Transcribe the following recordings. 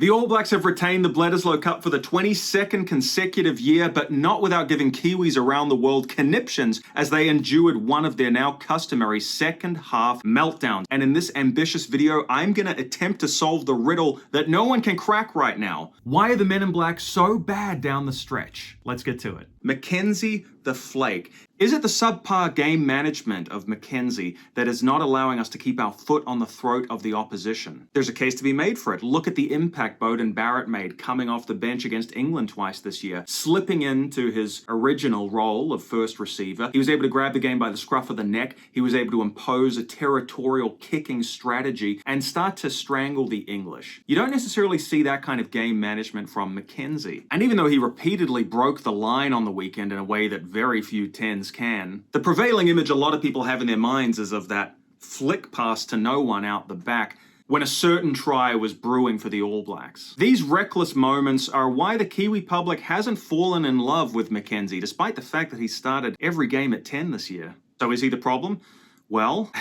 The All Blacks have retained the Bledisloe Cup for the 22nd consecutive year, but not without giving Kiwis around the world conniptions as they endured one of their now customary second half meltdowns. And in this ambitious video, I'm going to attempt to solve the riddle that no one can crack right now. Why are the men in black so bad down the stretch? Let's get to it. McKenzie the flake. Is it the subpar game management of McKenzie that is not allowing us to keep our foot on the throat of the opposition? There's a case to be made for it. Look at the impact Barrett made coming off the bench against England twice this year, slipping into his original role of first receiver. He was able to grab the game by the scruff of the neck. He was able to impose a territorial kicking strategy and start to strangle the English. You don't necessarily see that kind of game management from McKenzie. And even though he repeatedly broke the line on the weekend in a way that very few tens can, the prevailing image a lot of people have in their minds is of that flick pass to no one out the back when a certain try was brewing for the All Blacks. These reckless moments are why the Kiwi public hasn't fallen in love with McKenzie, despite the fact that he started every game at 10 this year. So is he the problem? Well,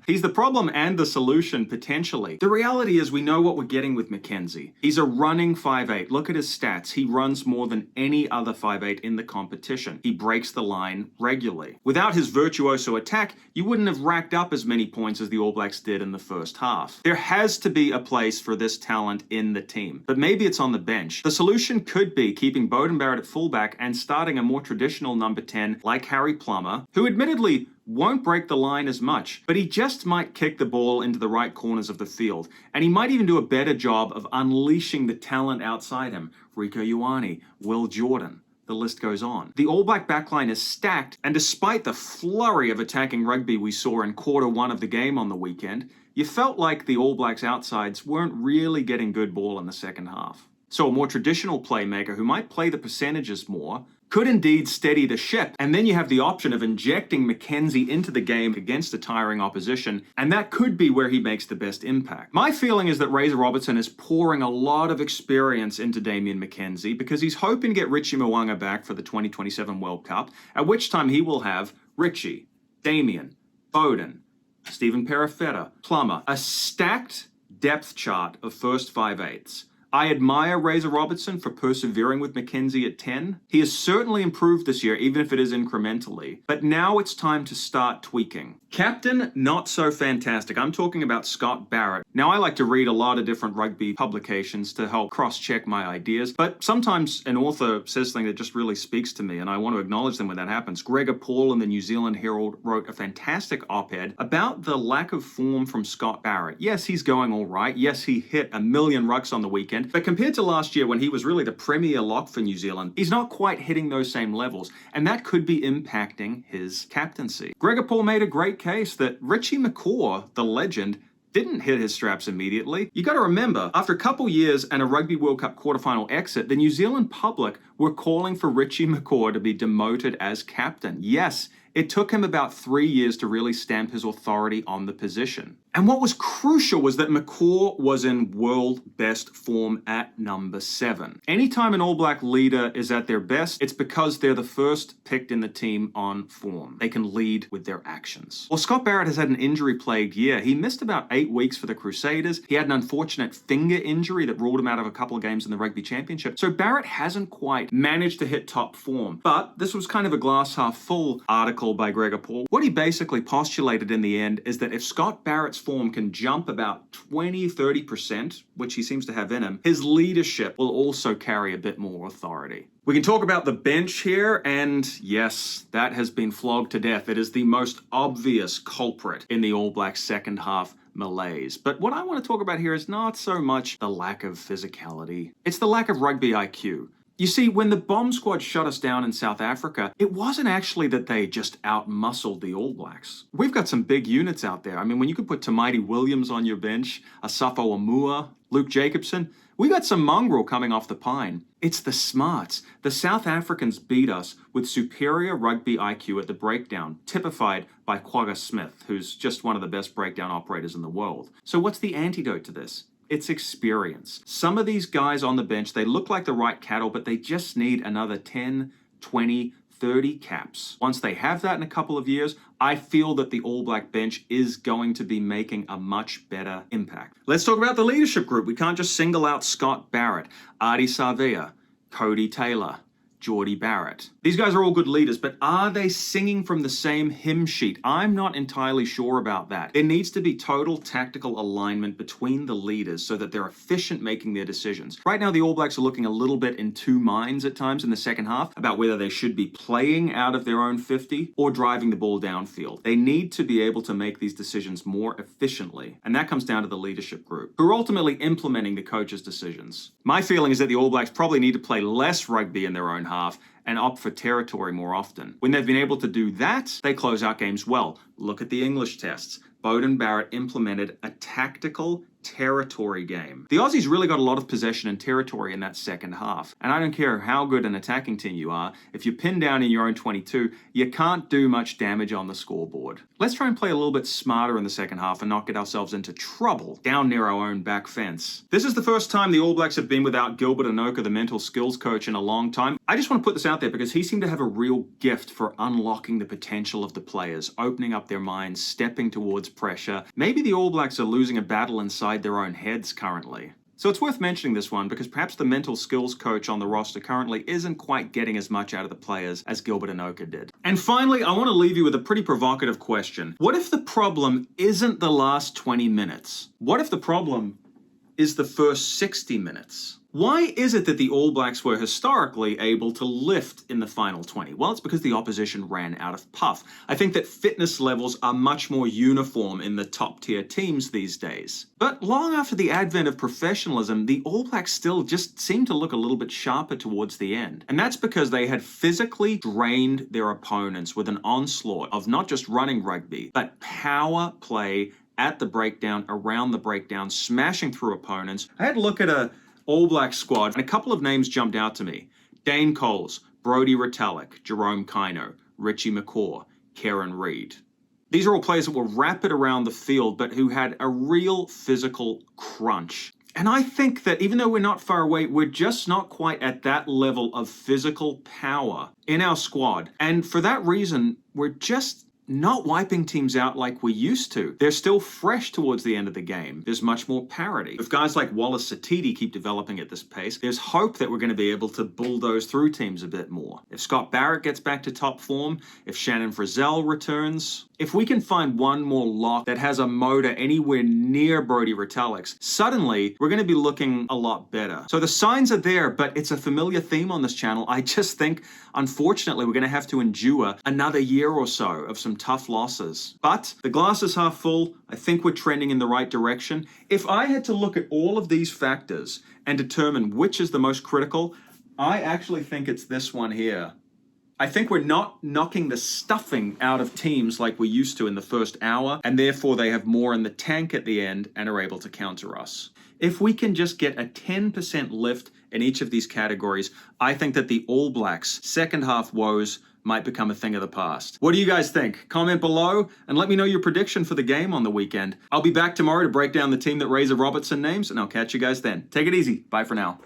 he's the problem and the solution, potentially. The reality is we know what we're getting with McKenzie. He's a running 5'8". Look at his stats. He runs more than any other 5'8" in the competition. He breaks the line regularly. Without his virtuoso attack, you wouldn't have racked up as many points as the All Blacks did in the first half. There has to be a place for this talent in the team, but maybe it's on the bench. The solution could be keeping Barrett at fullback and starting a more traditional number 10 like Harry Plummer, who admittedly won't break the line as much, but he just might kick the ball into the right corners of the field. And he might even do a better job of unleashing the talent outside him. Rieko Ioane, Will Jordan. The list goes on. The All Black backline is stacked, and despite the flurry of attacking rugby we saw in quarter one of the game on the weekend, you felt like the All Blacks outsides weren't really getting good ball in the second half. So a more traditional playmaker who might play the percentages more could indeed steady the ship. And then you have the option of injecting McKenzie into the game against a tiring opposition, and that could be where he makes the best impact. My feeling is that Razor Robertson is pouring a lot of experience into Damian McKenzie because he's hoping to get Richie Mo'unga back for the 2027 World Cup, at which time he will have Richie, Damian, Bowden, Stephen Perifetta, Plummer, a stacked depth chart of first 5'8". I admire Razor Robertson for persevering with McKenzie at 10. He has certainly improved this year, even if it is incrementally. But now it's time to start tweaking. Captain, not so fantastic. I'm talking about Scott Barrett. Now, I like to read a lot of different rugby publications to help cross-check my ideas, but sometimes an author says something that just really speaks to me, and I want to acknowledge them when that happens. Gregor Paul in the New Zealand Herald wrote a fantastic op-ed about the lack of form from Scott Barrett. Yes, he's going all right. Yes, he hit 1 million rucks on the weekend, but compared to last year when he was really the premier lock for New Zealand, he's not quite hitting those same levels, and that could be impacting his captaincy. Gregor Paul made a great case that Richie McCaw, the legend, didn't hit his straps immediately. You got to remember, after a couple years and a Rugby World Cup quarterfinal exit, the New Zealand public were calling for Richie McCaw to be demoted as captain. Yes, it took him about 3 years to really stamp his authority on the position. And what was crucial was that McCaw was in world best form at number 7. Anytime an All Black leader is at their best, it's because they're the first picked in the team on form. They can lead with their actions. Well, Scott Barrett has had an injury-plagued year. He missed about 8 weeks for the Crusaders. He had an unfortunate finger injury that ruled him out of a couple of games in the Rugby Championship. So Barrett hasn't quite managed to hit top form. But this was kind of a glass half full article by Gregor Paul. What he basically postulated in the end is that if Scott Barrett's form can jump about 20-30%, which he seems to have in him, his leadership will also carry a bit more authority. We can talk about the bench here, and yes, that has been flogged to death. It is the most obvious culprit in the All Blacks' second half malaise. But what I want to talk about here is not so much the lack of physicality, it's the lack of rugby IQ. You see, when the bomb squad shut us down in South Africa, it wasn't actually that they just out-muscled the All Blacks. We've got some big units out there. I mean, when you could put Tamaiti Williams on your bench, Asafo Amua, Luke Jacobson, we got some mongrel coming off the pine. It's the smarts. The South Africans beat us with superior rugby IQ at the breakdown, typified by Quagga Smith, who's just one of the best breakdown operators in the world. So what's the antidote to this? It's experience. Some of these guys on the bench, they look like the right cattle, but they just need another 10, 20, 30 caps. Once they have that in a couple of years, I feel that the All Black bench is going to be making a much better impact. Let's talk about the leadership group. We can't just single out Scott Barrett, Artie Savea, Cody Taylor, Geordie Barrett. These guys are all good leaders, but are they singing from the same hymn sheet? I'm not entirely sure about that. There needs to be total tactical alignment between the leaders so that they're efficient making their decisions. Right now, the All Blacks are looking a little bit in two minds at times in the second half about whether they should be playing out of their own 50 or driving the ball downfield. They need to be able to make these decisions more efficiently, and that comes down to the leadership group, who are ultimately implementing the coach's decisions. My feeling is that the All Blacks probably need to play less rugby in their own half and opt for territory more often. When they've been able to do that, they close out games well. Look at the English tests. Beauden Barrett implemented a tactical territory game. The Aussies really got a lot of possession and territory in that second half. And I don't care how good an attacking team you are, if you're pinned down in your own 22, you can't do much damage on the scoreboard. Let's try and play a little bit smarter in the second half and not get ourselves into trouble down near our own back fence. This is the first time the All Blacks have been without Gilbert Enoka, the mental skills coach, in a long time. I just want to put this out there because he seemed to have a real gift for unlocking the potential of the players, opening up their minds, stepping towards pressure. Maybe the All Blacks are losing a battle inside their own heads currently. So it's worth mentioning this one because perhaps the mental skills coach on the roster currently isn't quite getting as much out of the players as Gilbert Enoka did. And finally, I want to leave you with a pretty provocative question. What if the problem isn't the last 20 minutes? What if the problem is the first 60 minutes? Why is it that the All Blacks were historically able to lift in the final 20? Well, it's because the opposition ran out of puff. I think that fitness levels are much more uniform in the top tier teams these days. But long after the advent of professionalism, the All Blacks still just seem to look a little bit sharper towards the end. And that's because they had physically drained their opponents with an onslaught of not just running rugby, but power play at the breakdown, around the breakdown, smashing through opponents. I had a look at a All Black squad, and a couple of names jumped out to me. Dane Coles, Brodie Retallick, Jerome Kaino, Richie McCaw, Kieran Reid. These are all players that were rapid around the field, but who had a real physical crunch. And I think that even though we're not far away, we're just not quite at that level of physical power in our squad. And for that reason, we're just not wiping teams out like we used to. They're still fresh towards the end of the game. There's much more parity. If guys like Wallace Satiti keep developing at this pace, there's hope that we're going to be able to bulldoze through teams a bit more. If Scott Barrett gets back to top form, if Shannon Frizzell returns, if we can find one more lock that has a motor anywhere near Brodie Retallick's, suddenly we're going to be looking a lot better. So the signs are there, but it's a familiar theme on this channel. I just think, unfortunately, we're going to have to endure another year or so of some tough losses. But the glass is half full. I think we're trending in the right direction. If I had to look at all of these factors and determine which is the most critical, I actually think it's this one here. I think we're not knocking the stuffing out of teams like we used to in the first hour, and therefore they have more in the tank at the end and are able to counter us. If we can just get a 10% lift in each of these categories, I think that the All Blacks' second half woes might become a thing of the past. What do you guys think? Comment below and let me know your prediction for the game on the weekend. I'll be back tomorrow to break down the team that Razor Robertson names, and I'll catch you guys then. Take it easy. Bye for now.